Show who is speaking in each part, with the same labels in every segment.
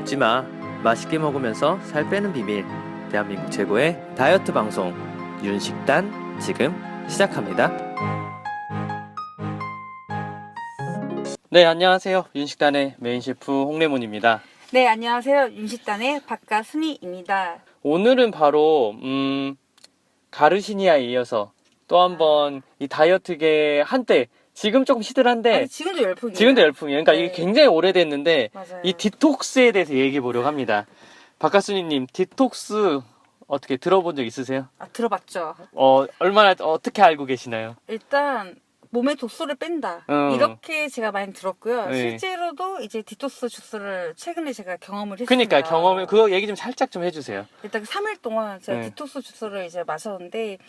Speaker 1: 먹지 마. 맛있게 먹으면서 살 빼는 비밀. 대한민국 최고의 다이어트 방송 윤식단 지금 시작합니다. 네, 안녕하세요. 윤식단의 메인 셰프 홍래몬입니다.
Speaker 2: 네, 안녕하세요. 윤식단의 박가순이입니다.
Speaker 1: 오늘은 바로 가르시니아에 이어서 또 한 번 이 다이어트계 한때 지금 조금 시들한데
Speaker 2: 아니, 지금도 열풍이에요.
Speaker 1: 지금도 열풍이에요. 그러니까
Speaker 2: 네.
Speaker 1: 이게 굉장히 오래됐는데
Speaker 2: 맞아요.
Speaker 1: 이 디톡스에 대해서 얘기해 보려고 합니다. 박가순이님, 디톡스 어떻게 들어본 적 있으세요?
Speaker 2: 들어봤죠.
Speaker 1: 얼마나 어떻게 알고 계시나요?
Speaker 2: 일단 몸에 독소를 뺀다. 이렇게 제가 많이 들었고요.
Speaker 1: 네.
Speaker 2: 실제로도 이제 디톡스 주스를 최근에 제가 경험을 했습니다.
Speaker 1: 그러니까 경험을 그거 얘기 좀 살짝 좀 해주세요.
Speaker 2: 일단 3일 동안 제가
Speaker 1: 네.
Speaker 2: 디톡스 주스를 이제 마셨는데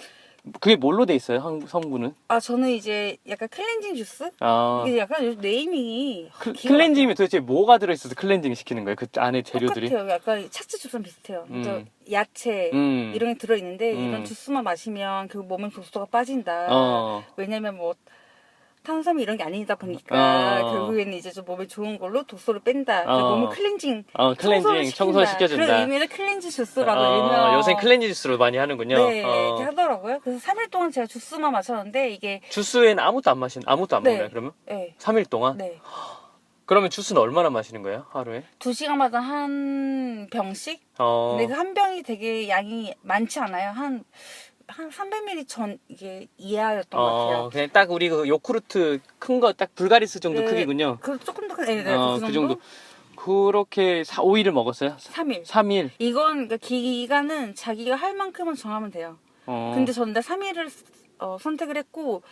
Speaker 1: 그게 뭘로 돼 있어요? 성분은?
Speaker 2: 저는 이제 약간 클렌징 주스?
Speaker 1: 아,
Speaker 2: 이게 약간 요즘 네이밍이
Speaker 1: 클렌징이면 도대체 뭐가 들어있어서 클렌징 시키는 거예요? 그 안에 재료들이?
Speaker 2: 똑같아요. 약간 차츠 주스랑 비슷해요. 그래서 야채
Speaker 1: 음.
Speaker 2: 이런 게 들어있는데
Speaker 1: 음.
Speaker 2: 이런 주스만 마시면 결국 몸에 독소가 빠진다. 왜냐면 뭐 탄수화물 이런 게 아니다 보니까 결국에는 이제 좀 몸에 좋은 걸로 독소를 뺀다. 그래서 몸을 클렌징,
Speaker 1: 청소를 시켜준다.
Speaker 2: 그런 의미의 클렌징 주스라고 일명.
Speaker 1: 요새 클렌징 주스로 많이 하는군요.
Speaker 2: 네, 이렇게 하더라고요. 그래서 3일 동안 제가 주스만 마셨는데 이게
Speaker 1: 주스에는 아무것도 안 먹나요,
Speaker 2: 네.
Speaker 1: 그러면?
Speaker 2: 네,
Speaker 1: 3일 동안?
Speaker 2: 네.
Speaker 1: 그러면 주스는 얼마나 마시는 거예요, 하루에?
Speaker 2: 2시간마다 한 병씩? 근데 그 한 병이 되게 양이 많지 않아요. 한 300ml 전 이게 이하였던 것 같아요.
Speaker 1: 그냥 딱 우리 그 요구르트 큰 거 딱 불가리스 정도
Speaker 2: 네,
Speaker 1: 크기군요.
Speaker 2: 그 조금 더 큰, 네,
Speaker 1: 그 정도. 그렇게 5일을 먹었어요?
Speaker 2: 3일.
Speaker 1: 3일.
Speaker 2: 이건 그러니까 기간은 자기가 할 만큼은 정하면 돼요. 근데 저는 3일을 선택을 했고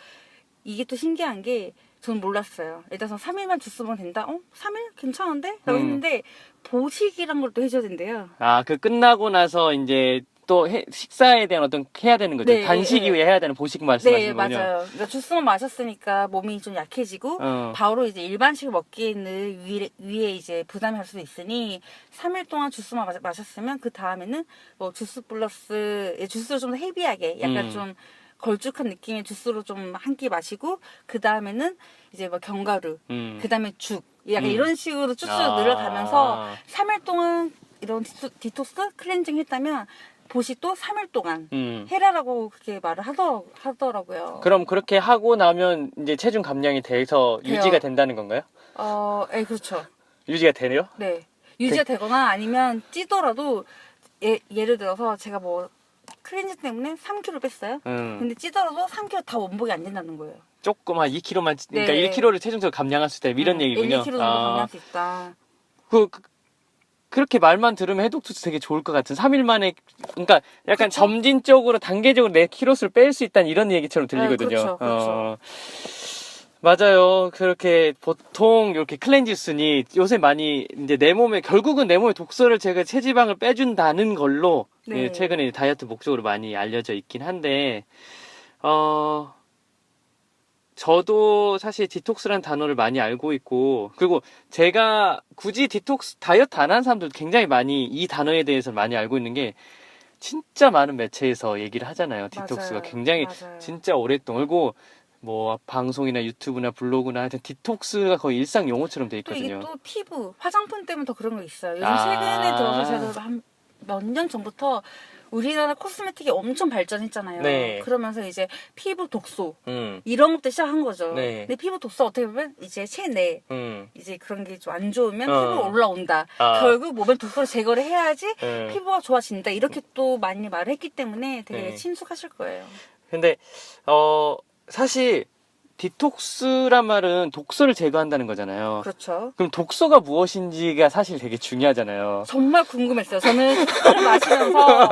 Speaker 2: 이게 또 신기한 게 저는 몰랐어요. 일단 3일만 주스면 된다. 3일 괜찮은데? 라고 했는데 보식이란 걸 또 해줘야 된대요.
Speaker 1: 그 끝나고 나서 이제 또 식사에 대한 해야 되는 거죠.
Speaker 2: 네,
Speaker 1: 단식
Speaker 2: 네.
Speaker 1: 이후에 해야 되는 보식
Speaker 2: 네,
Speaker 1: 말씀하시는 거군요.
Speaker 2: 맞아요. 그러니까 주스만 마셨으니까 몸이 좀 약해지고 바로 이제 일반식을 먹기에는 위에 이제 부담이 할 수도 있으니 3일 동안 주스만 마셨으면 그 다음에는 뭐 주스 플러스 주스를 좀 더 헤비하게 약간 좀 걸쭉한 느낌의 주스로 좀 한 끼 마시고 그 다음에는 이제 뭐 견과류 그 다음에 죽 약간 이런 식으로 쭉쭉 늘어가면서 3일 동안 이런 디톡스 클렌징 했다면 보식도 3일 동안 해라라고 그렇게 말을 하더라고요.
Speaker 1: 그럼 그렇게 하고 나면 이제 체중 감량이 돼서
Speaker 2: 돼요.
Speaker 1: 유지가 된다는 건가요?
Speaker 2: 네, 그렇죠.
Speaker 1: 유지가 되네요?
Speaker 2: 네. 유지가 되거나 아니면 찌더라도 예를 들어서 제가 뭐 클렌징 때문에 3kg 뺐어요. 근데 찌더라도 3kg 다 원복이 안 된다는 거예요.
Speaker 1: 조금 한 2kg만, 그러니까
Speaker 2: 네.
Speaker 1: 1kg를 체중적으로 감량할 수 있다. 이런 얘기군요.
Speaker 2: 1, 2kg 정도 감량할 수 있다.
Speaker 1: 그렇게 말만 들으면 해독주스 되게 좋을 것 같은 3일 만에, 그러니까 약간 점진적으로, 단계적으로 내 키로수를 뺄 수 있다는 이런 얘기처럼 들리거든요.
Speaker 2: 그렇죠.
Speaker 1: 맞아요. 그렇게 보통 이렇게 클렌지스니 요새 많이 이제 결국은 내 몸에 독소를 제가 체지방을 빼준다는 걸로
Speaker 2: 네.
Speaker 1: 최근에 다이어트 목적으로 많이 알려져 있긴 한데, 저도 사실 디톡스라는 단어를 많이 알고 있고, 그리고 제가 굳이 다이어트 안 하는 사람들 굉장히 많이 이 단어에 대해서 많이 알고 있는 게, 진짜 많은 매체에서 얘기를 하잖아요. 디톡스가
Speaker 2: 맞아요.
Speaker 1: 굉장히
Speaker 2: 맞아요.
Speaker 1: 진짜 오랫동안. 그리고 뭐 방송이나 유튜브나 블로그나 하여튼 디톡스가 거의 일상 용어처럼 돼
Speaker 2: 또 이게
Speaker 1: 있거든요.
Speaker 2: 또 피부, 화장품 때문에 더 그런 거 있어요. 요즘 최근에 들어서 제가 한 몇 년 전부터 우리나라 코스메틱이 엄청 발전했잖아요.
Speaker 1: 네.
Speaker 2: 그러면서 이제 피부 독소
Speaker 1: 음.
Speaker 2: 이런 것도 시작한 거죠.
Speaker 1: 네.
Speaker 2: 근데 피부 독소 어떻게 보면 이제 체내 이제 그런 게 좀 안 좋으면 피부가 올라온다. 결국 몸에 독소를 제거를 해야지 피부가 좋아진다. 이렇게 또 많이 말을 했기 때문에 되게 친숙하실 거예요.
Speaker 1: 근데 사실 디톡스란 말은 독소를 제거한다는 거잖아요.
Speaker 2: 그렇죠.
Speaker 1: 그럼 독소가 무엇인지가 사실 되게 중요하잖아요.
Speaker 2: 정말 궁금했어요. 저는 술을 마시면서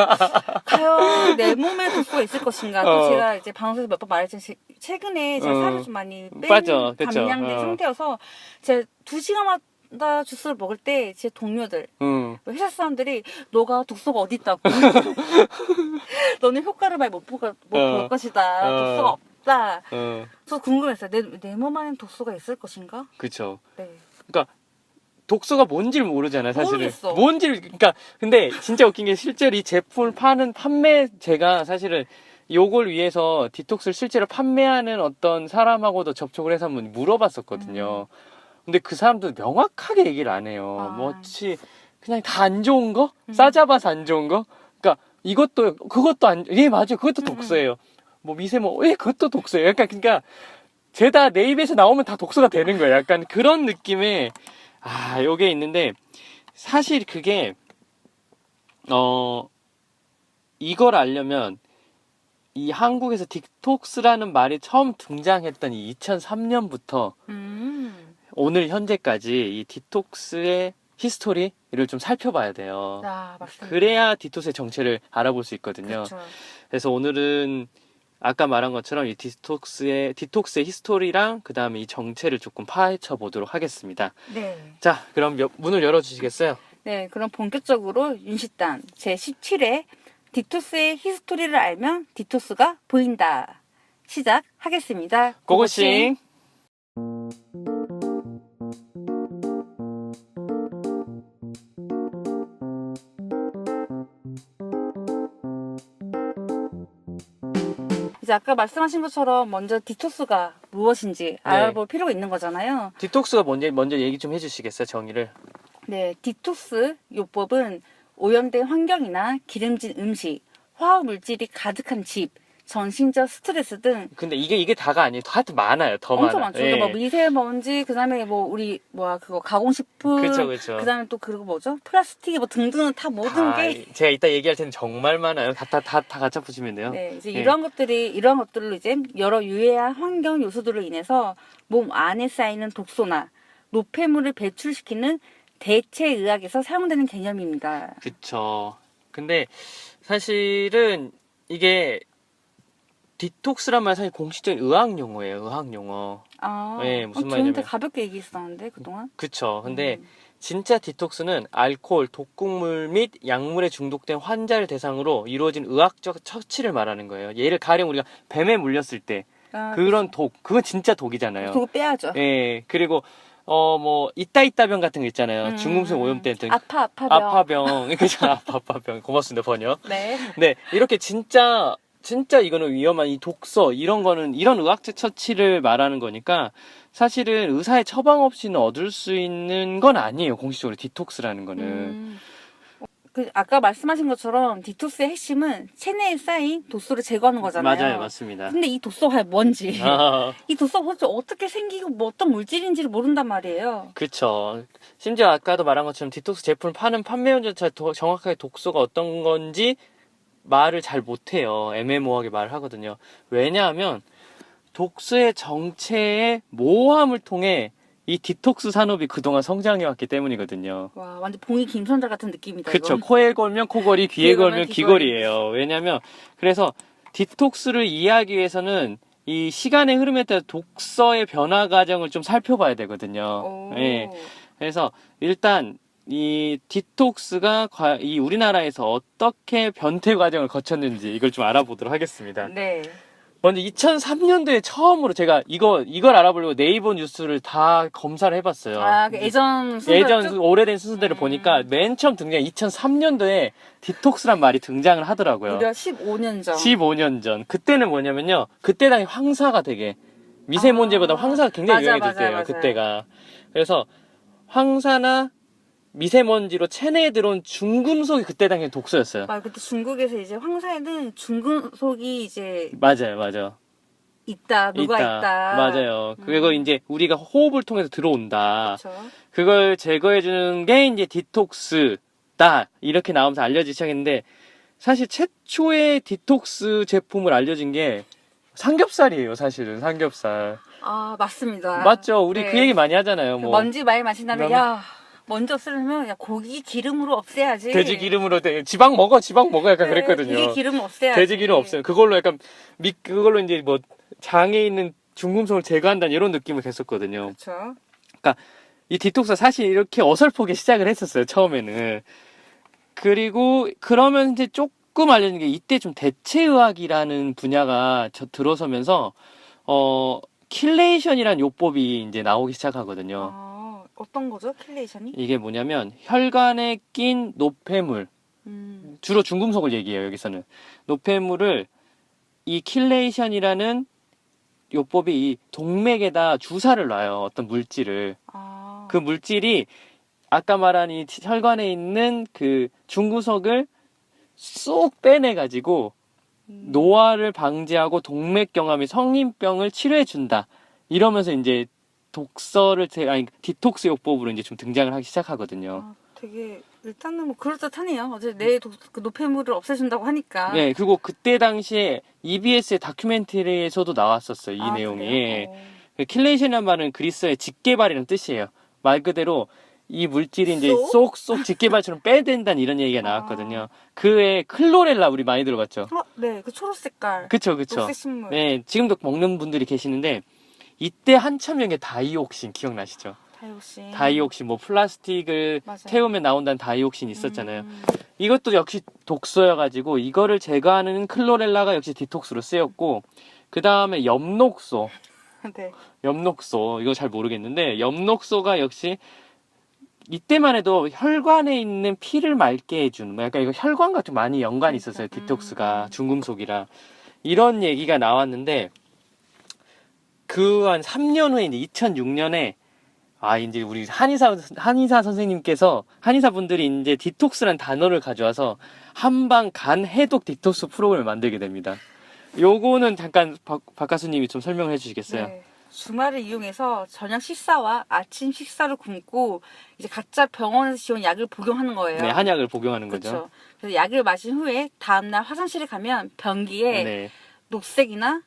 Speaker 2: 과연 내 몸에 독소가 있을 것인가. 또 제가 이제 방송에서 몇 번 말했지만 최근에 제가 살을 좀 많이 감량된 상태여서 제가 2시간마다 주스를 먹을 때 제 동료들, 회사 사람들이 너가 독소가 어디 있다고 너는 효과를 많이 못 볼 것이다. 독소가 없다. 저 궁금했어요. 내 몸 안에 독소가 있을 것인가?
Speaker 1: 그렇죠.
Speaker 2: 네.
Speaker 1: 그러니까 독소가 뭔지를 모르잖아요, 사실은.
Speaker 2: 모르겠어.
Speaker 1: 그러니까 근데 진짜 웃긴 게 실제로 이 제품을 파는 제가 사실은 요걸 위해서 디톡스를 실제로 판매하는 어떤 사람하고도 접촉을 해서 한번 물어봤었거든요. 근데 그 사람도 명확하게 얘기를 안 해요. 그냥 다 안 좋은 거? 싸잡아서 안 좋은 거? 그러니까 이것도 그것도 예 맞아요. 그것도 독소예요. 뭐 미세먼지 그것도 독소예요. 약간 그러니까 죄다 내 입에서 나오면 다 독소가 되는 거예요. 약간 그런 느낌의 요게 있는데 사실 그게 이걸 알려면 이 한국에서 디톡스라는 말이 처음 등장했던 이 2003년부터 오늘 현재까지 이 디톡스의 히스토리를 좀 살펴봐야 돼요.
Speaker 2: 맞습니다.
Speaker 1: 그래야 디톡스의 정체를 알아볼 수 있거든요.
Speaker 2: 그쵸.
Speaker 1: 그래서 오늘은 아까 말한 것처럼 이 디톡스의 히스토리랑 그 다음에 이 정체를 조금 파헤쳐 보도록 하겠습니다.
Speaker 2: 네.
Speaker 1: 자, 그럼 문을 열어주시겠어요?
Speaker 2: 네, 그럼 본격적으로 윤식단 제17회 디토스의 히스토리를 알면 디토스가 보인다. 시작하겠습니다.
Speaker 1: 고고싱!
Speaker 2: 이제 아까 말씀하신 것처럼 먼저 디토스가 무엇인지 알아볼 필요가 있는 거잖아요.
Speaker 1: 디톡스가 먼저 얘기 좀 해주시겠어요, 정의를?
Speaker 2: 네, 디톡스 요법은 오염된 환경이나 기름진 음식, 화학 물질이 가득한 집, 정신적 스트레스 등
Speaker 1: 근데 이게 다가 아니에요. 하여튼 많아요. 더
Speaker 2: 엄청
Speaker 1: 많아.
Speaker 2: 많죠.
Speaker 1: 예.
Speaker 2: 그러니까 뭐 미세먼지, 그다음에 뭐 우리 그거 가공식품,
Speaker 1: 그쵸.
Speaker 2: 그다음에 또 그리고 뭐죠? 플라스틱 뭐 등등 다 모든 게
Speaker 1: 제가 이따 얘기할 텐데 정말 많아요. 다 갖다 붙이면 돼요.
Speaker 2: 네, 이제
Speaker 1: 예.
Speaker 2: 이러한 것들로 이제 여러 유해한 환경 요소들로 인해서 몸 안에 쌓이는 독소나 노폐물을 배출시키는 대체 의학에서 사용되는 개념입니다.
Speaker 1: 그쵸. 근데 사실은 이게 디톡스란 말 사실 공식적인 의학 용어예요. 의학 용어. 네, 무슨
Speaker 2: 저한테
Speaker 1: 말이냐면
Speaker 2: 가볍게 얘기했었는데 그동안.
Speaker 1: 그쵸. 근데 진짜 디톡스는 알코올, 독극물 및 약물에 중독된 환자를 대상으로 이루어진 의학적 처치를 말하는 거예요. 얘를 가령 우리가 뱀에 물렸을 때 그런 그건 진짜 독이잖아요.
Speaker 2: 독을 빼야죠.
Speaker 1: 예. 그리고 뭐 있다병 같은 거 있잖아요. 중금속 오염된 등 아파병. 그죠? 아파병. 고맙습니다, 번역.
Speaker 2: 네.
Speaker 1: 네, 이렇게 진짜 이거는 위험한 이 독서 이런 거는 이런 의학적 처치를 말하는 거니까 사실은 의사의 처방 없이는 얻을 수 있는 건 아니에요. 공식적으로 디톡스라는 거는.
Speaker 2: 아까 말씀하신 것처럼 디톡스의 핵심은 체내에 쌓인 독소를 제거하는 거잖아요.
Speaker 1: 맞아요, 맞습니다.
Speaker 2: 근데 이 독소가 뭔지, 이 독소가 도대체 어떻게 생기고 뭐 어떤 물질인지를 모른단 말이에요.
Speaker 1: 그쵸. 심지어 아까도 말한 것처럼 디톡스 제품을 파는 판매원조차 정확하게 독소가 어떤 건지 말을 잘 못해요. 애매모호하게 말을 하거든요. 왜냐하면 독소의 정체의 모호함을 통해 이 디톡스 산업이 그동안 성장해왔기 때문이거든요.
Speaker 2: 와, 완전 봉이 김선자 같은 느낌이다.
Speaker 1: 그쵸.
Speaker 2: 이건.
Speaker 1: 코에 걸면 코걸이, 귀에 걸면 귀걸이에요. 왜냐면 그래서 디톡스를 이해하기 위해서는 이 시간의 흐름에 따라 독서의 변화 과정을 좀 살펴봐야 되거든요. 예. 그래서 일단 이 디톡스가 이 우리나라에서 어떻게 변태 과정을 거쳤는지 이걸 좀 알아보도록 하겠습니다.
Speaker 2: 네.
Speaker 1: 먼저 2003년도에 처음으로 제가 이걸 알아보려고 네이버 뉴스를 다 검사를 해봤어요.
Speaker 2: 그 예전
Speaker 1: 오래된 순서대로 보니까 맨 처음 등장 2003년도에 디톡스란 말이 등장을 하더라고요.
Speaker 2: 무려 15년 전.
Speaker 1: 15년 전. 그때는 뭐냐면요. 그때 당시 황사가 되게 미세먼지보다 황사가 굉장히 유행했을 때예요. 그때가. 그래서 황사나 미세먼지로 체내에 들어온 중금속이 그때 당시에 독소였어요.
Speaker 2: 그때 중국에서 이제 황사에는 중금속이 이제
Speaker 1: 맞아요.
Speaker 2: 녹아있다.
Speaker 1: 맞아요. 그리고 이제 우리가 호흡을 통해서 들어온다.
Speaker 2: 그렇죠.
Speaker 1: 그걸 제거해주는 게 이제 디톡스다. 이렇게 나오면서 알려지기 시작했는데 사실 최초의 디톡스 제품을 알려진 게 삼겹살이에요. 사실은 삼겹살.
Speaker 2: 맞습니다.
Speaker 1: 맞죠? 우리
Speaker 2: 네.
Speaker 1: 그 얘기 많이 하잖아요. 뭐
Speaker 2: 먼지 많이 마신다면 먼저 없애려면 고기 기름으로 없애야지.
Speaker 1: 돼지 기름으로 지방 먹어 약간 그랬거든요.
Speaker 2: 돼지 기름 없애야지.
Speaker 1: 돼지 기름 없어요. 그걸로 약간 그걸로 이제 뭐 장에 있는 중금속을 제거한다는 이런 느낌을 했었거든요.
Speaker 2: 그렇죠.
Speaker 1: 그러니까 이 디톡스 사실 이렇게 어설프게 시작을 했었어요. 처음에는. 그리고 그러면 이제 조금 알려진 게 이때 좀 대체의학이라는 분야가 들어서면서 킬레이션이라는 요법이 이제 나오기 시작하거든요.
Speaker 2: 어떤 거죠? 킬레이션이?
Speaker 1: 이게 뭐냐면 혈관에 낀 노폐물, 주로 중금속을 얘기해요. 여기서는 노폐물을 이 킬레이션이라는 요법이 이 동맥에다 주사를 놔요. 어떤 물질을. 그 물질이 아까 말한 이 혈관에 있는 그 중구석을 쏙 빼내가지고 노화를 방지하고 동맥경화 및 성인병을 치료해준다. 이러면서 이제 아니 디톡스 요법으로 이제 좀 등장을 하기 시작하거든요.
Speaker 2: 아, 되게 일단은 뭐 그럴듯하네요. 어제 내 그 노폐물을 없애준다고 하니까.
Speaker 1: 네, 그리고 그때 당시에 EBS의 다큐멘터리에서도 나왔었어요. 이 내용이.
Speaker 2: 그래요?
Speaker 1: 킬레이션이라는 말은 그리스어의 직계발이라는 뜻이에요. 말 그대로 이 물질이 이제
Speaker 2: 쏙?
Speaker 1: 쏙쏙 직계발처럼 빼된다는 이런 얘기가 나왔거든요. 그 외에 클로렐라 우리 많이 들어봤죠.
Speaker 2: 네, 그 초록 색깔.
Speaker 1: 그쵸.
Speaker 2: 녹색 식물.
Speaker 1: 네, 지금도 먹는 분들이 계시는데 이때 한참 유행의 다이옥신 기억나시죠? 다이옥신 뭐 플라스틱을
Speaker 2: 맞아요.
Speaker 1: 태우면 나온다는 다이옥신 있었잖아요. 이것도 역시 독소여가지고 이거를 제거하는 클로렐라가 역시 디톡스로 쓰였고 그 다음에 엽록소.
Speaker 2: 네.
Speaker 1: 엽록소 이거 잘 모르겠는데 엽록소가 역시 이때만 해도 혈관에 있는 피를 맑게 해주는 뭐 약간 이거 혈관과 좀 많이 연관이 있었어요. 디톡스가 중금속이라 이런 얘기가 나왔는데 그 한 3년 후에 이제 2006년에 이제 우리 한의사 선생님께서 한의사분들이 이제 디톡스란 단어를 가져와서 한방 간 해독 디톡스 프로그램을 만들게 됩니다. 요거는 잠깐 박 가수님이 좀 설명을 해주시겠어요?
Speaker 2: 네. 주말을 이용해서 저녁 식사와 아침 식사를 굶고 이제 각자 병원에서 지원 약을 복용하는 거예요.
Speaker 1: 네, 한약을 복용하는 거죠.
Speaker 2: 그렇죠. 그래서 약을 마신 후에 다음날 화장실에 가면 변기에
Speaker 1: 네,
Speaker 2: 녹색이나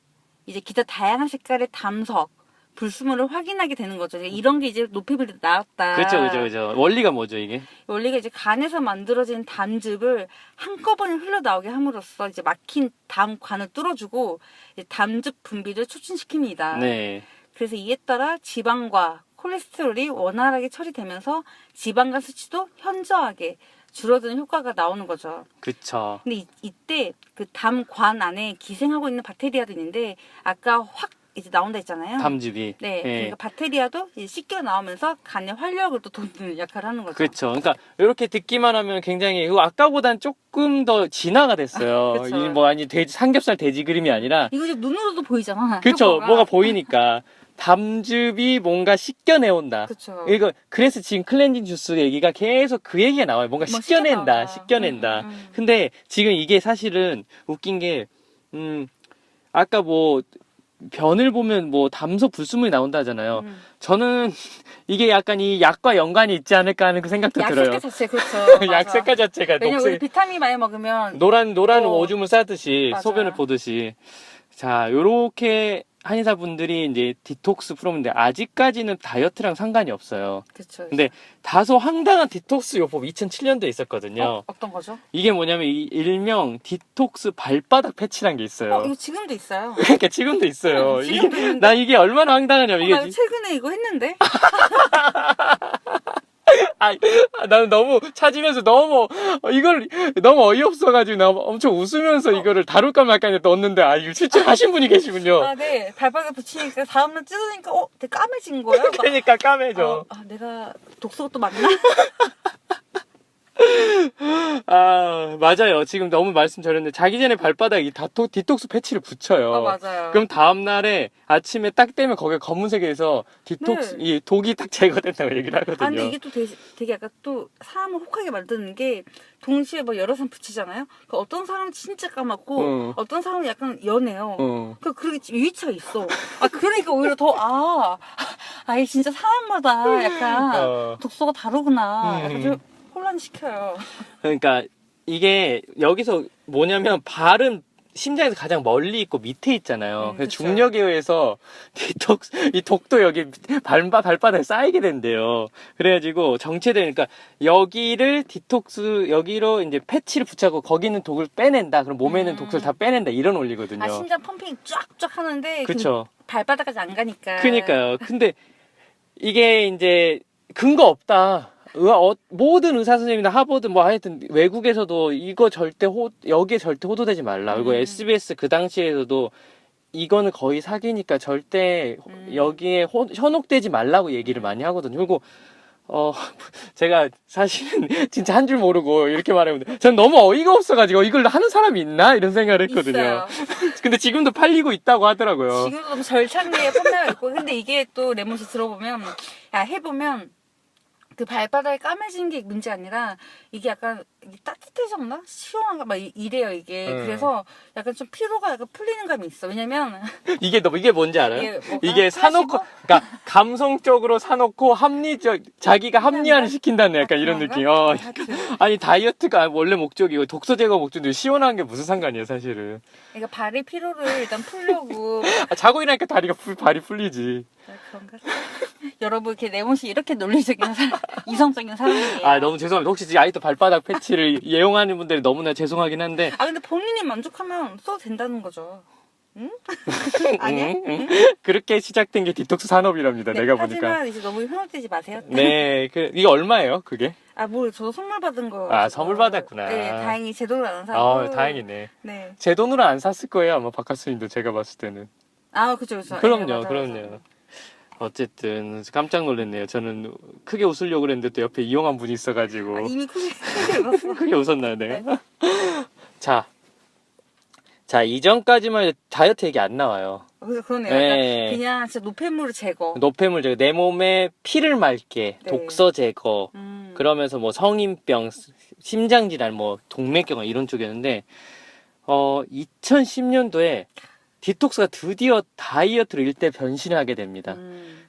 Speaker 2: 이제 기타 다양한 색깔의 담석, 불순물을 확인하게 되는 거죠. 이런 게 이제 노폐물이 나왔다.
Speaker 1: 그렇죠. 원리가 뭐죠 이게?
Speaker 2: 원리가 이제 간에서 만들어진 담즙을 한꺼번에 흘러나오게 함으로써 이제 막힌 담관을 뚫어주고 이제 담즙 분비를 촉진시킵니다.
Speaker 1: 네,
Speaker 2: 그래서 이에 따라 지방과 콜레스테롤이 원활하게 처리되면서 지방간 수치도 현저하게 줄어드는 효과가 나오는 거죠.
Speaker 1: 그쵸.
Speaker 2: 근데 이때 그 담관 안에 기생하고 있는 박테리아도 있는데 아까 확 이제 나온다 했잖아요.
Speaker 1: 담즙이.
Speaker 2: 네, 그러니까 박테리아도 이제 씻겨 나오면서 간의 활력을 또 돋는 역할을 하는 거죠.
Speaker 1: 그렇죠. 그러니까 이렇게 듣기만 하면 굉장히 아까보단 조금 더 진화가 됐어요.
Speaker 2: 그쵸.
Speaker 1: 이 뭐 아니 삼겹살 돼지 그림이 아니라
Speaker 2: 이거 이제 눈으로도 보이잖아.
Speaker 1: 그렇죠.
Speaker 2: 효과가.
Speaker 1: 뭐가 보이니까 담즙이 뭔가 씻겨내온다.
Speaker 2: 그쵸.
Speaker 1: 이거 그래서 지금 클렌징 주스 얘기가 계속 그 얘기가 나와요. 뭔가
Speaker 2: 뭐
Speaker 1: 씻겨낸다.
Speaker 2: 씻겨낸다.
Speaker 1: 근데 지금 이게 사실은 웃긴 게 아까 뭐 변을 보면 뭐 담소 불순물이 나온다 하잖아요. 저는 이게 약간 이 약과 연관이 있지 않을까 하는 그 생각도
Speaker 2: 약
Speaker 1: 들어요.
Speaker 2: 색깔 자체 그렇죠.
Speaker 1: 약 색깔 자체가
Speaker 2: 왜냐면 우리
Speaker 1: 녹색,
Speaker 2: 비타민 많이 먹으면
Speaker 1: 노란 오줌을 싸듯이
Speaker 2: 맞아요.
Speaker 1: 소변을 보듯이. 자, 요렇게 한의사분들이 이제 디톡스 프로인데 아직까지는 다이어트랑 상관이 없어요.
Speaker 2: 그렇죠.
Speaker 1: 근데 다소 황당한 디톡스 요법 2007년도에 있었거든요.
Speaker 2: 어떤 거죠?
Speaker 1: 이게 뭐냐면 이 일명 디톡스 발바닥 패치란 게 있어요.
Speaker 2: 이거 지금도 있어요.
Speaker 1: 그러니까 지금도 있어요.
Speaker 2: 지금도 있는데?
Speaker 1: 나 이게 얼마나 황당하냐면
Speaker 2: 나
Speaker 1: 이게
Speaker 2: 최근에 이거 했는데.
Speaker 1: 나는 너무 찾으면서 너무 이걸 너무 어이없어가지고 나 엄청 웃으면서 이거를 다룰까 말까 했는데 넣었는데 이거 실제 하신 분이 계시군요.
Speaker 2: 네. 발바닥 붙이니까 다음날 찢으니까 되게 까매진 거예요.
Speaker 1: 그러니까 까매져.
Speaker 2: 내가 독소가 또 맞나?
Speaker 1: 맞아요. 지금 너무 말씀 잘했는데 자기 전에 발바닥에 이 디톡스 패치를 붙여요.
Speaker 2: 맞아요.
Speaker 1: 그럼 다음날에 아침에 딱 떼면 거기에 검은색에서 디톡스 이 독이 딱 제거된다고 얘기를 하거든요.
Speaker 2: 근데 이게 또 되게 약간 또 사람을 혹하게 만드는 게 동시에 뭐 여러 사람 붙이잖아요. 그러니까 어떤 사람은 진짜 까맣고 어떤 사람은 약간 연해요. 그러니까 그렇게 유의차가 있어. 그러니까 오히려 더 이게 진짜 사람마다 약간 독소가 다르구나. 약간 좀 혼란시켜요.
Speaker 1: 그러니까 이게 여기서 뭐냐면 발은 심장에서 가장 멀리 있고 밑에 있잖아요. 그래서
Speaker 2: 그쵸.
Speaker 1: 중력에 의해서 이 독도 여기 발바닥에 쌓이게 된대요. 그래가지고 정체되니까 여기로 이제 패치를 붙여고 거기 있는 독을 빼낸다. 그럼 몸에 있는 독소를 다 빼낸다. 이런 원리거든요.
Speaker 2: 심장 펌핑 쫙쫙 하는데
Speaker 1: 그쵸.
Speaker 2: 발바닥까지 안 가니까.
Speaker 1: 그니까요. 근데 이게 이제 근거 없다. 모든 의사 선생님이나 하버드 뭐 하여튼 외국에서도 이거 여기에 절대 호도되지 말라. 그리고 SBS 그 당시에서도 이거는 거의 사기니까 절대 여기에 현혹되지 말라고 얘기를 많이 하거든요. 그리고 제가 사실은 진짜 한 줄 모르고 이렇게 말하면 전 너무 어이가 없어가지고 이걸 하는 사람이 있나 이런 생각을 했거든요.
Speaker 2: 있어요.
Speaker 1: 근데 지금도 팔리고 있다고 하더라고요.
Speaker 2: 지금도 너무 절찬리에 판매가 있고 근데 이게 또 레몬씨 들어보면 해보면 그 발바닥이 까매진 게 문제 아니라 이게 약간 이게 따뜻해졌나? 시원한가? 막 이래요 이게. 그래서 약간 좀 피로가 약간 풀리는 감이 있어. 왜냐면
Speaker 1: 이게 뭔지 알아요?
Speaker 2: 이게 뭐가?
Speaker 1: 이게 사놓고, 그러니까 감성적으로 사놓고 자기가 합리화를 시킨다는 약간 이런
Speaker 2: 그런가?
Speaker 1: 느낌.
Speaker 2: 하여튼.
Speaker 1: 아니 다이어트가 원래 목적이고 독소 제거 목적인데 시원한 게 무슨 상관이에요 사실은.
Speaker 2: 그러니까 발의 피로를 일단 풀려고.
Speaker 1: 자고 일어나니까 발이 풀리지.
Speaker 2: 그런가? 여러분 이렇게 레몬씨 이렇게 논리적인 사람, 이성적인 사람이에요.
Speaker 1: 아 너무 죄송합니다. 혹시 지금 아직도 발바닥 패치를 애용하는 분들이 너무나 죄송하긴 한데.
Speaker 2: 아 근데 본인이 만족하면 써도 된다는 거죠. 응? 아니야? 응?
Speaker 1: 그렇게 시작된 게 디톡스 산업이랍니다.
Speaker 2: 네,
Speaker 1: 내가 보니까.
Speaker 2: 하지만 이제 너무 현혹되지 마세요.
Speaker 1: 네, 이게 얼마예요, 그게?
Speaker 2: 아, 뭘, 저 선물 받은 거.
Speaker 1: 아, 선물 받았구나.
Speaker 2: 네, 다행히 제 돈으로 안 사고.
Speaker 1: 다행이네.
Speaker 2: 네.
Speaker 1: 제 돈으로 안 샀을 거예요, 아마 박하스님도 제가 봤을 때는.
Speaker 2: 아, 그쵸, 그쵸.
Speaker 1: 그럼요,
Speaker 2: 네, 맞아요,
Speaker 1: 그럼요.
Speaker 2: 맞아요.
Speaker 1: 어쨌든 깜짝 놀랐네요. 저는 크게 웃으려고 그랬는데 또 옆에 이용한 분이 있어가지고.
Speaker 2: 아, 이미 크게 울었어.
Speaker 1: 크게 웃었나요, 내가? 자, 이전까지만 해도 다이어트 얘기 안 나와요.
Speaker 2: 그러네요.
Speaker 1: 네.
Speaker 2: 약간 그냥 진짜 노폐물을 제거.
Speaker 1: 노폐물 제거, 내 몸에 피를 맑게,
Speaker 2: 네.
Speaker 1: 독소 제거,
Speaker 2: 음.
Speaker 1: 그러면서 뭐 성인병, 심장질환, 뭐 동맥경화 이런 쪽이었는데 2010년도에 디톡스가 드디어 다이어트로 일대 변신을 하게 됩니다.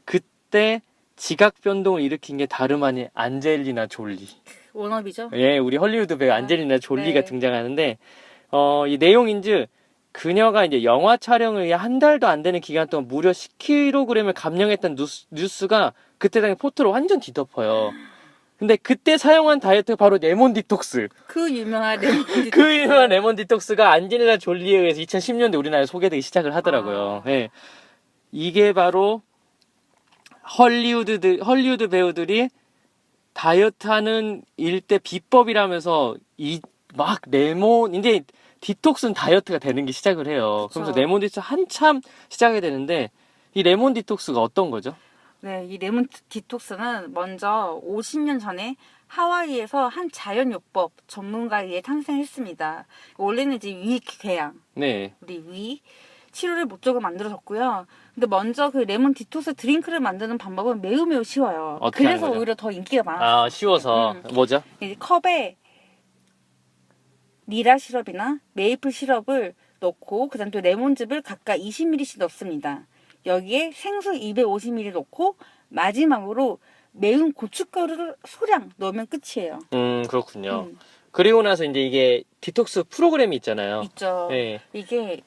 Speaker 1: 그때 지각 변동을 일으킨 게 다름 아닌 안젤리나 졸리.
Speaker 2: 원업이죠?
Speaker 1: 예, 우리 헐리우드 배우 안젤리나 졸리가
Speaker 2: 네.
Speaker 1: 등장하는데 이 내용인즉 그녀가 이제 영화 촬영을 위해 한 달도 안 되는 기간 동안 무려 10kg을 감량했다는 뉴스가 그때 당시 포털을 완전 뒤덮어요. 근데 그때 사용한 다이어트가 바로 레몬 디톡스.
Speaker 2: 그 유명한 레몬 디톡스.
Speaker 1: 그 유명한 레몬 디톡스가 안젤리나 졸리에 의해서 2010년대 우리나라에 소개되기 시작을 하더라고요. 예. 이게 바로 헐리우드 배우들이 다이어트하는 일대 비법이라면서 막 레몬 이제 디톡스는 다이어트가 되는 게 시작을 해요. 그러면서
Speaker 2: 그쵸.
Speaker 1: 레몬 디톡스 한참 시작이 되는데 이 레몬 디톡스가 어떤 거죠?
Speaker 2: 네, 이 레몬 디톡스는 먼저 50년 전에 하와이에서 한 자연요법 전문가에 의해 탄생했습니다. 원래는 이제 위궤양,
Speaker 1: 네.
Speaker 2: 우리 위 치료를 목적으로 만들어졌고요. 근데 먼저 그 레몬 디톡스 드링크를 만드는 방법은 매우 쉬워요.
Speaker 1: 어떻게 하는
Speaker 2: 그래서
Speaker 1: 거죠?
Speaker 2: 오히려 더 인기가 많았어요.
Speaker 1: 아, 쉬워서 뭐죠?
Speaker 2: 이제 컵에 니라 시럽이나 메이플 시럽을 넣고 그다음 또 레몬즙을 각각 20ml씩 넣습니다. 여기에 생수 250ml 넣고 마지막으로 매운 고춧가루를 소량 넣으면 끝이에요.
Speaker 1: 그렇군요. 그리고 나서 이제 이게 디톡스 프로그램이 있잖아요.
Speaker 2: 있죠.
Speaker 1: 네.
Speaker 2: 이게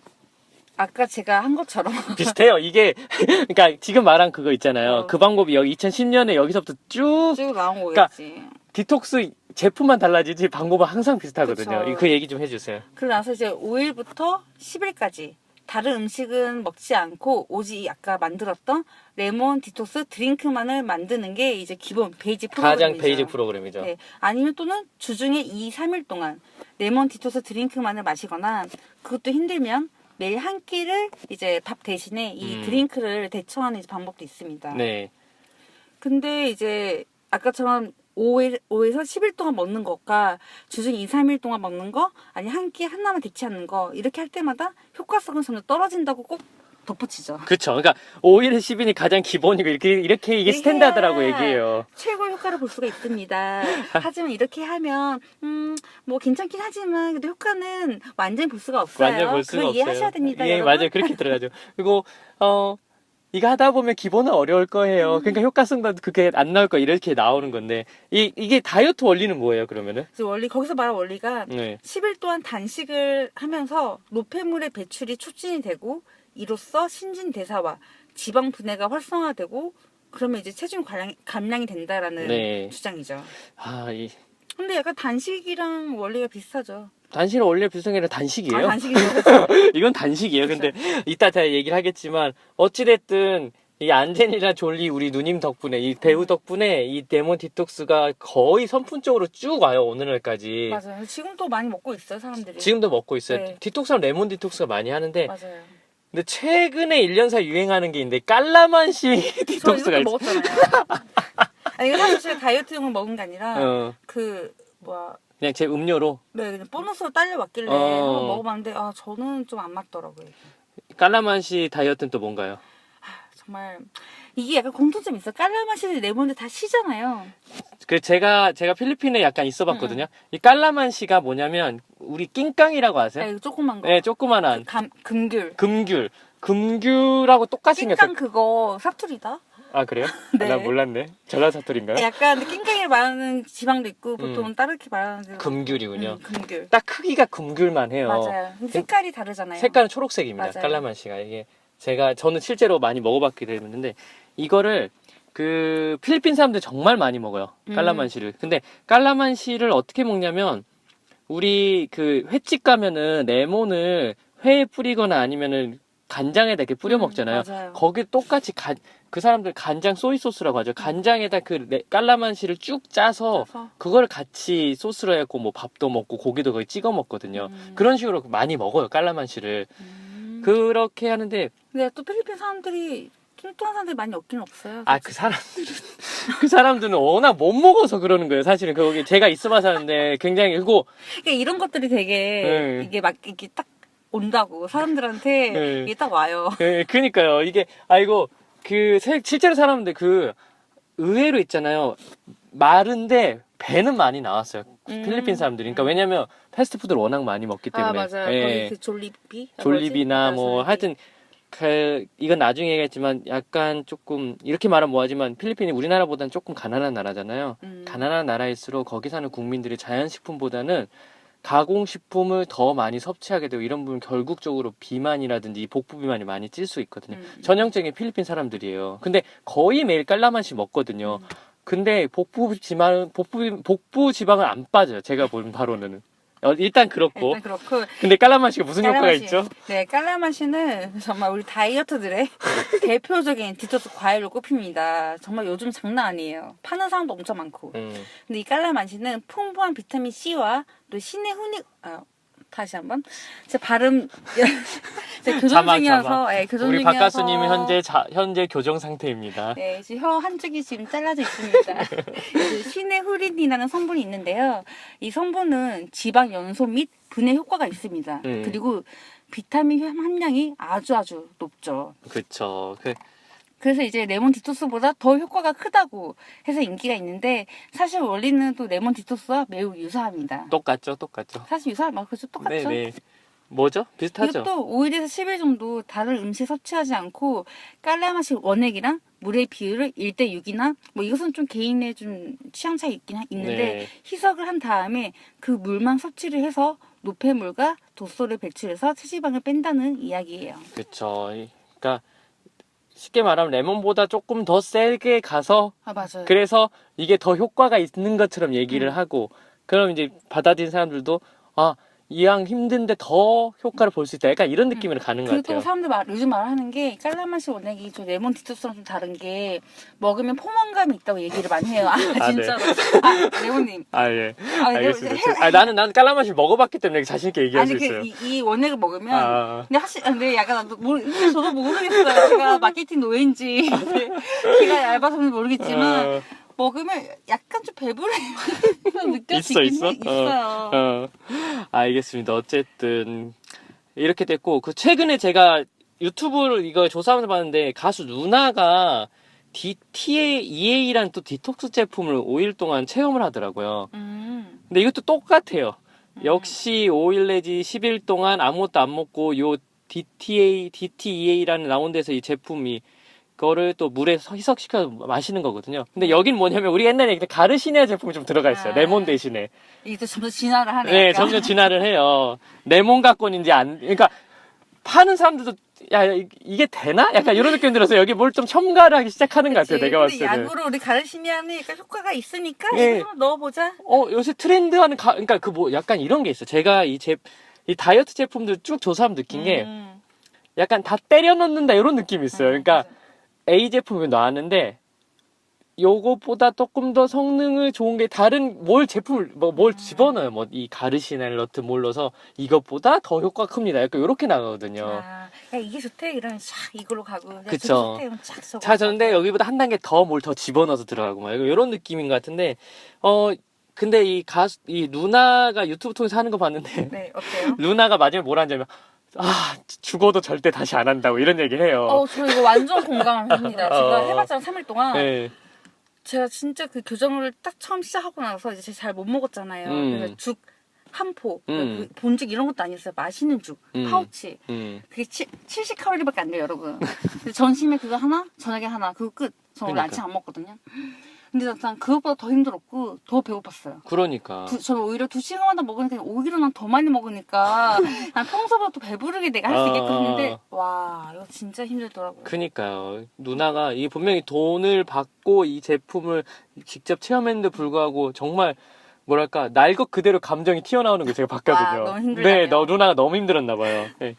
Speaker 2: 아까 제가 한 것처럼
Speaker 1: 비슷해요. 이게 그러니까 지금 말한 그거 있잖아요. 그 방법이 여기 2010년에 여기서부터 쭉
Speaker 2: 쭉 나온
Speaker 1: 그러니까
Speaker 2: 거겠지.
Speaker 1: 디톡스 제품만 달라지지 방법은 항상 비슷하거든요.
Speaker 2: 그쵸.
Speaker 1: 그 얘기 좀 해주세요.
Speaker 2: 그러고 나서 이제 5일부터 10일까지 다른 음식은 먹지 않고 오직 아까 만들었던 레몬 디톡스 드링크만을 만드는 게 이제 기본 베이직 프로그램이죠.
Speaker 1: 가장 베이직 프로그램이죠.
Speaker 2: 네. 아니면 또는 주중에 2, 3일 동안 레몬 디톡스 드링크만을 마시거나 그것도 힘들면 매일 한 끼를 이제 밥 대신에 이 드링크를 대처하는 이제 방법도 있습니다.
Speaker 1: 네.
Speaker 2: 근데 이제 아까처럼 5에서 10일 동안 먹는 것과 주중 2, 3일 동안 먹는 거 아니 한 끼 하나만 대체하는 거 이렇게 할 때마다 효과성은 점점 떨어진다고 꼭 덧붙이죠.
Speaker 1: 그렇죠. 그러니까 5일 10일이 가장 기본이고 이렇게 이게 스탠다드라고 얘기해요.
Speaker 2: 최고 효과를 볼 수가 있습니다. 하지만 이렇게 하면 뭐 괜찮긴 하지만 그래도 효과는 완전히 볼 수가 없어요.
Speaker 1: 완전 볼 수는
Speaker 2: 그걸
Speaker 1: 없어요.
Speaker 2: 이해하셔야 됩니다.
Speaker 1: 예,
Speaker 2: 여러분.
Speaker 1: 맞아요. 그렇게 들어가죠. 그리고 이거 하다 보면 기본은 어려울 거예요. 그러니까 효과성도 그게 안 나올 거 이렇게 나오는 건데 이게 다이어트 원리는 뭐예요? 그러면은?
Speaker 2: 그래서 원리 거기서 말한 원리가
Speaker 1: 네.
Speaker 2: 10일 동안 단식을 하면서 노폐물의 배출이 촉진이 되고 이로써 신진대사와 지방 분해가 활성화되고 그러면 이제 체중 감량이 된다라는
Speaker 1: 네.
Speaker 2: 주장이죠.
Speaker 1: 근데
Speaker 2: 약간 단식이랑 원리가 비슷하죠.
Speaker 1: 단식은 원래 비슷한 단식이에요.
Speaker 2: 단식이죠.
Speaker 1: 이건 단식이에요. 근데 이따 제가 얘기를 하겠지만 어찌됐든 이 안젤리나 졸리 우리 누님 덕분에 이 배우 덕분에 이 레몬 디톡스가 거의 선풍적으로 쭉 와요. 오늘날까지.
Speaker 2: 맞아요. 지금도 많이 먹고 있어요, 사람들이.
Speaker 1: 지금도 먹고 있어요.
Speaker 2: 네.
Speaker 1: 디톡스는 레몬 디톡스가 많이 하는데
Speaker 2: 맞아요.
Speaker 1: 근데 최근에 1년 사이 유행하는 게 있는데 깔라만시
Speaker 2: 저
Speaker 1: 디톡스가
Speaker 2: 이것도 먹었잖아요. 아니 이거 사실 제가 다이어트용을 먹은 게 아니라
Speaker 1: 그냥 제 음료로
Speaker 2: 네, 그냥 보너스로 딸려왔길래 한번 먹어봤는데 저는 좀 안 맞더라고요.
Speaker 1: 깔라만시 다이어트는 또 뭔가요?
Speaker 2: 정말 이게 약간 공통점이 있어. 깔라만시를 레몬을 다 시잖아요.
Speaker 1: 그 제가 필리핀에 약간 있어봤거든요. 이 깔라만시가 뭐냐면 우리 낑깡이라고 아세요?
Speaker 2: 이거 조그만 거.
Speaker 1: 네, 조그만한
Speaker 2: 금귤.
Speaker 1: 금귤하고 똑같이 생겼어요.
Speaker 2: 낑깡 그거 사투리다.
Speaker 1: 아 그래요?
Speaker 2: 네.
Speaker 1: 나 몰랐네. 전라사투리인가요?
Speaker 2: 약간 낑깡이 말하는 지방도 있고 보통 다르게 말하는 데도
Speaker 1: 금귤이군요.
Speaker 2: 금귤.
Speaker 1: 딱 크기가 금귤만 해요.
Speaker 2: 맞아요. 색깔이 다르잖아요.
Speaker 1: 색깔은 초록색입니다.
Speaker 2: 맞아요.
Speaker 1: 깔라만시가 이게 저는 실제로 많이 먹어봤기 때문에 이거를 그 필리핀 사람들 정말 많이 먹어요. 깔라만시를. 근데 깔라만시를 어떻게 먹냐면 우리 그 횟집 가면은 레몬을 회에 뿌리거나 아니면은 간장에다 이렇게 뿌려 먹잖아요.
Speaker 2: 맞아요.
Speaker 1: 거기 똑같이 그 사람들 간장 소이 소스라고 하죠. 간장에다 그 깔라만시를 쭉 짜서 그걸 같이 소스로 해갖고 뭐 밥도 먹고 고기도 거기 찍어 먹거든요. 그런 식으로 많이 먹어요. 깔라만시를. 그렇게 하는데
Speaker 2: 근데 또 필리핀 사람들이 뚱뚱한 사람들이 많이 없긴 없어요.
Speaker 1: 아 그 사람들은 워낙 못 먹어서 그러는 거예요. 사실은 거기 제가 있어봐서 하는데 굉장히 그리고
Speaker 2: 그러니까 이런 것들이 되게
Speaker 1: 네.
Speaker 2: 이게 막 이게 딱 온다고 사람들한테
Speaker 1: 네.
Speaker 2: 이게 딱 와요.
Speaker 1: 네, 그니까요. 이게 아이고 실제로 사람들 의외로 있잖아요. 마른데 배는 많이 나왔어요. 필리핀 사람들이. 그러니까 왜냐면 패스트푸드를 워낙 많이 먹기 때문에.
Speaker 2: 아 맞아요.
Speaker 1: 예.
Speaker 2: 거기 그 졸리비?
Speaker 1: 졸리비나 뭐
Speaker 2: 졸리비.
Speaker 1: 하여튼 이건 나중에 얘기했지만 약간 조금 이렇게 말하면 뭐하지만 필리핀이 우리나라보다는 조금 가난한 나라잖아요. 가난한 나라일수록 거기 사는 국민들이 자연식품보다는 가공식품을 더 많이 섭취하게 되고 이런 부분 결국적으로 비만이라든지 복부 비만이 많이 찔 수 있거든요. 전형적인 필리핀 사람들이에요. 근데 거의 매일 깔라만시 먹거든요. 근데 복부 지방은 안 빠져요. 제가 본 바로는. 일단 그렇고.
Speaker 2: 일단 그렇고
Speaker 1: 근데 깔라만시가 무슨 효과가
Speaker 2: 깔라만시.
Speaker 1: 있죠?
Speaker 2: 네, 깔라만시는 정말 우리 다이어트들의 대표적인 디저트 과일로 꼽힙니다. 정말 요즘 장난 아니에요. 파는 사람도 엄청 많고. 근데 이 깔라만시는 풍부한 비타민 C와 또 신의 훈이 다시 한번 제 발음 제 교정 중이어서 네, 교정
Speaker 1: 우리
Speaker 2: 중이어서
Speaker 1: 박가수님은 현재 교정 상태입니다.
Speaker 2: 네, 지금 혀 한쪽이 지금 잘라져 있습니다. 신의 후린이라는 성분이 있는데요. 이 성분은 지방 연소 및 분해 효과가 있습니다. 그리고 비타민 함량이 아주 높죠.
Speaker 1: 그렇죠.
Speaker 2: 그래서 이제 레몬 디톡스보다 더 효과가 크다고 해서 인기가 있는데 사실 원리는 또 레몬 디톡스와 매우 유사합니다.
Speaker 1: 똑같죠.
Speaker 2: 사실 그렇죠. 똑같죠.
Speaker 1: 네네. 뭐죠? 비슷하죠.
Speaker 2: 이것도 5일에서 10일 정도 다른 음식 섭취하지 않고 깔라맛이 원액이랑 물의 비율을 1대6이나 뭐 이것은 좀 개인의 좀 취향 차이 있는데
Speaker 1: 네.
Speaker 2: 희석을 한 다음에 그 물만 섭취를 해서 노폐물과 독소를 배출해서 체지방을 뺀다는 이야기예요.
Speaker 1: 그렇죠. 그러니까 쉽게 말하면 레몬보다 조금 더 세게 가서
Speaker 2: 맞아요.
Speaker 1: 그래서 이게 더 효과가 있는 것처럼 얘기를 하고 그럼 이제 받아들인 사람들도 이왕 힘든데 더 효과를 볼 수 있다. 약간 이런 느낌으로 가는 것
Speaker 2: 그리고
Speaker 1: 같아요.
Speaker 2: 또 사람들 요즘 말하는 게 깔라맛이 원액이 저 레몬 디톡스랑 좀 다른 게 먹으면 포만감이 있다고 얘기를 많이 해요. 진짜로.
Speaker 1: 네.
Speaker 2: 레몬님.
Speaker 1: 예. 알겠습니다. 나는 깔라맛을 먹어봤기 때문에 자신 있게 얘기할 수 있어요.
Speaker 2: 이 원액을 먹으면 근데 약간 저도 모르겠어요. 제가 마케팅 노예인지 키가 얇아서 모르겠지만 먹으면 약간 좀 배부른 느껴지긴 있어요.
Speaker 1: 알겠습니다. 어쨌든 이렇게 됐고 최근에 제가 유튜브를 이거 조사하면서 봤는데 가수 누나가 DTEA라는 또 디톡스 제품을 5일 동안 체험을 하더라고요. 근데 이것도 똑같아요. 역시 5일 내지 10일 동안 아무것도 안 먹고 요 DTEA라는 나온 데서 이 제품이 그거를 또 물에 희석시켜서 마시는 거거든요. 근데 여긴 뭐냐면 우리 옛날에 가르시니아 제품이 좀 들어가 있어요. 레몬 대신에.
Speaker 2: 이게 또 점점 진화를 하네.
Speaker 1: 네, 점점 진화를 해요. 레몬 갖고는지 그러니까 파는 사람들도 이게 되나? 약간 이런 느낌 들어서 여기 뭘 좀 첨가를 하기 시작하는 것 같아요. 내가 봤을 때는.
Speaker 2: 약으로 우리 가르시니아는 약간 효과가 있으니까
Speaker 1: 네.
Speaker 2: 이거 좀 넣어보자.
Speaker 1: 요새 트렌드하는 그러니까 약간 이런 게 있어. 제가 이 다이어트 제품들 쭉 조사하면 느낀 게 약간 다 때려 넣는다 이런 느낌이 있어요. 그러니까 A 제품을 나왔는데 요것보다 조금 더 성능을 좋은 게 다른 뭘 집어넣어요. 뭐 이 가르시나를 넣어서 이것보다 더 효과가 큽니다. 약간 이렇게 나가거든요.
Speaker 2: 야, 이게 좋대 이러면 이걸로 가고.
Speaker 1: 그쵸. 자전데 여기보다 한 단계 더 뭘 더 집어넣어서 들어가고 막 이런 느낌인 것 같은데 근데 이 누나가 유튜브 통해서 하는 거 봤는데
Speaker 2: 네, 어때요?
Speaker 1: 누나가 마지막에 뭐라 하냐면 죽어도 절대 다시 안 한다고 이런 얘기를 해요.
Speaker 2: 저 이거 완전 공감합니다. 제가 해봤잖아요, 3일 동안.
Speaker 1: 네.
Speaker 2: 제가 진짜 그 교정을 딱 처음 시작하고 나서 이제 잘 못 먹었잖아요. 그래서 죽 한 포, 본죽 이런 것도 아니었어요. 맛있는 죽, 파우치. 그게 70칼로리밖에 안 돼요, 여러분. 근데 점심에 그거 하나, 저녁에 하나, 그거 끝. 저 원래
Speaker 1: 그러니까.
Speaker 2: 아침 안 먹거든요. 근데 난 그것보다 더 힘들었고 더 배고팠어요.
Speaker 1: 그러니까.
Speaker 2: 저는 오히려 2시간마다 먹으니까 오히려 난 더 많이 먹으니까 난 평소보다 더 배부르게 내가 할 수 있겠거든. 근데 와 이거 진짜 힘들더라고요.
Speaker 1: 그니까요. 누나가 이 분명히 돈을 받고 이 제품을 직접 체험했는데 불구하고 정말 뭐랄까 날 것 그대로 감정이 튀어나오는 걸 제가 봤거든요.
Speaker 2: 너무 힘들다며.
Speaker 1: 네, 누나가 너무 힘들었나 봐요. 네.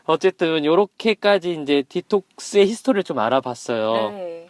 Speaker 1: 어쨌든 요렇게까지 이제 디톡스의 히스토리를 좀 알아봤어요.
Speaker 2: 네.